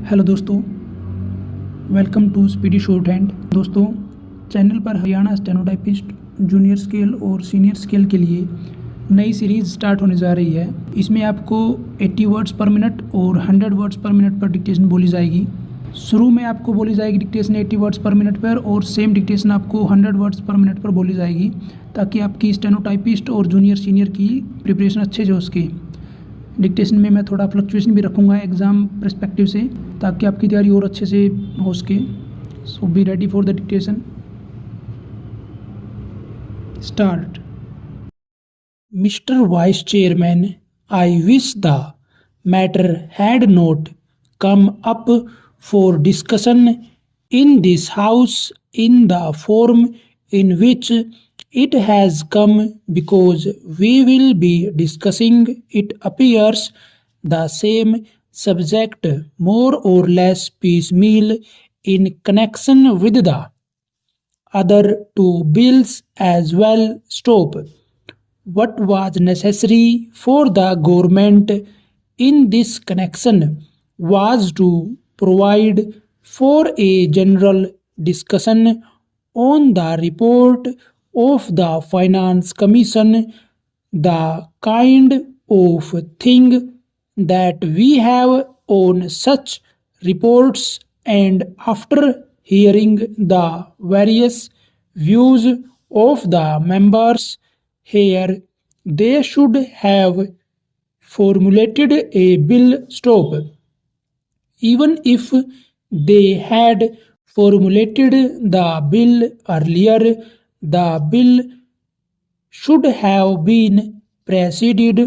Hello दोस्तों, welcome to speedy shorthand. दोस्तों, channel पर हरियाणा स्टेनोटाइपिस्ट जूनियर स्केल और सीनियर स्केल के लिए नई सीरीज़ स्टार्ट होने जा रही है। इसमें आपको 80 वर्ड्स पर मिनट और 100 वर्ड्स पर मिनट पर डिक्टेशन बोली जाएगी। शुरू में आपको बोली जाएगी डिक्टेशन 80 वर्ड्स पर मिनट पर और सेम डिक्टेशन आपको 100 वर्ड्स पर मिनट पर बोली जाएगी, ताकि आपकी स्टेनोटाइपिस्ट और जूनियर सीनियर की प्रिपरेशन अच्छे से हो सके। डिक्टेशन में मैं थोड़ा फ्लक्चुएशन भी रखूँगा एग्ज़ाम पर्सपेक्टिव से, ताकि आपकी तैयारी और अच्छे से हो सके। So be ready for the dictation. Start. Mister vice chairman, I wish the matter had not come up for discussion in this house in the form in which it has come, because we will be discussing, it appears, the same subject more or less piecemeal in connection with the other two bills as well. Stop. What was necessary for the government in this connection was to provide for a general discussion on the report of the Finance Commission, the kind of thing that we have on such reports, and after hearing the various views of the members here, they should have formulated a bill. Stop. Even if they had formulated the bill earlier, the bill should have been preceded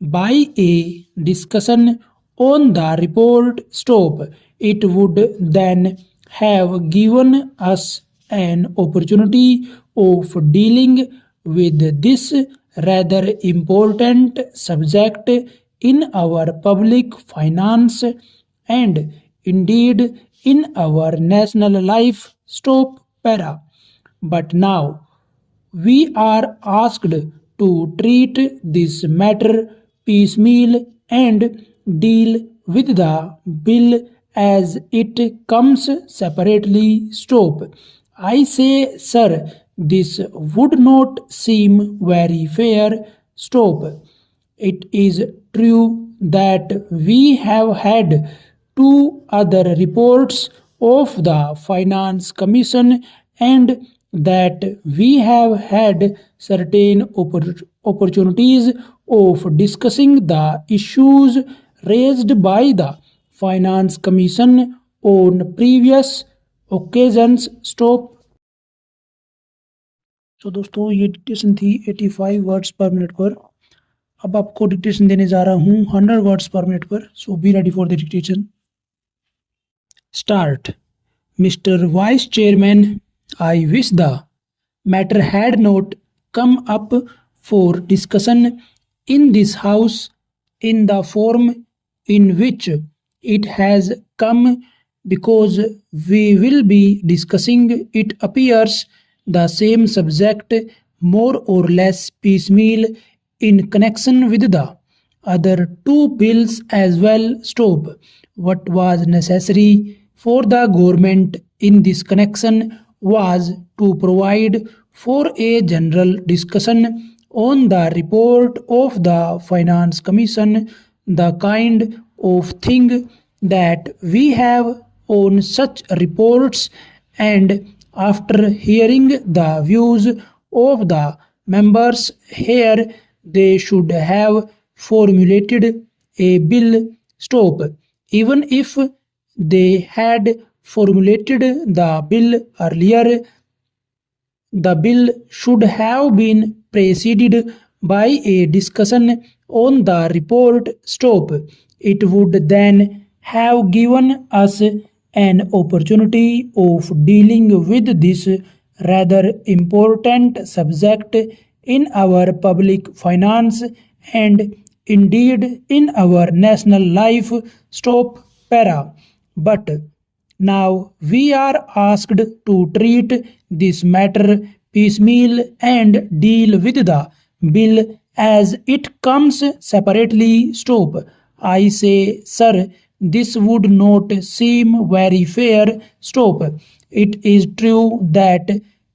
by a discussion on the report. Stop. It would then have given us an opportunity of dealing with this rather important subject in our public finance and indeed in our national life. Stop. Para. But now we are asked to treat this matter piecemeal and deal with the bill as it comes separately. Stop. I say, sir, this would not seem very fair. Stop. It is true that we have had two other reports of the Finance Commission, and that we have had certain opportunities of discussing the issues raised by the Finance Commission on previous occasions. Stop. तो दोस्तों, ये dictation थी 85 words per minute पर। अब आपको dictation देने जा रहा हूँ 100 वर्ड्स पर मिनट पर। So be ready for the dictation. Start. Mr. Vice Chairman, I wish the matter had not come up for discussion in this house in the form in which it has come, because we will be discussing, it appears, the same subject more or less piecemeal in connection with the other two bills as well. Stop. What was necessary for the government in this connection was to provide for a general discussion on the report of the Finance Commission, the kind of thing that we have on such reports, and after hearing the views of the members here, they should have formulated a bill. Stop. Even if they had formulated the bill earlier, the bill should have been preceded by a discussion on the report. Stop. It would then have given us an opportunity of dealing with this rather important subject in our public finance and indeed in our national life. Stop. Para. But now we are asked to treat this matter piecemeal and deal with the bill as it comes separately. Stop. I say, sir, this would not seem very fair. Stop. It is true that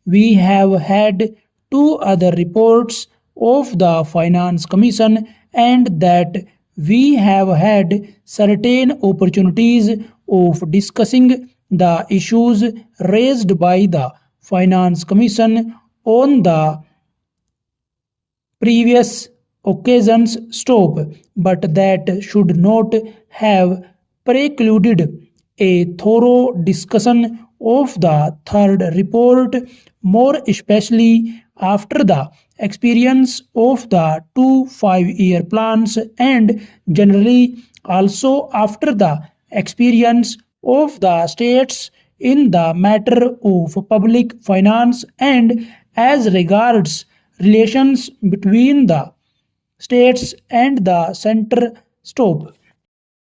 we have had two other reports of the Finance Commission and that we have had certain opportunities of discussing the issues raised by the Finance Commission on the previous occasions. Stop. But that should not have precluded a thorough discussion of the third report, more especially after the experience of the two 5-year plans and generally also after the experience of the states in the matter of public finance and as regards relations between the states and the center. Stop.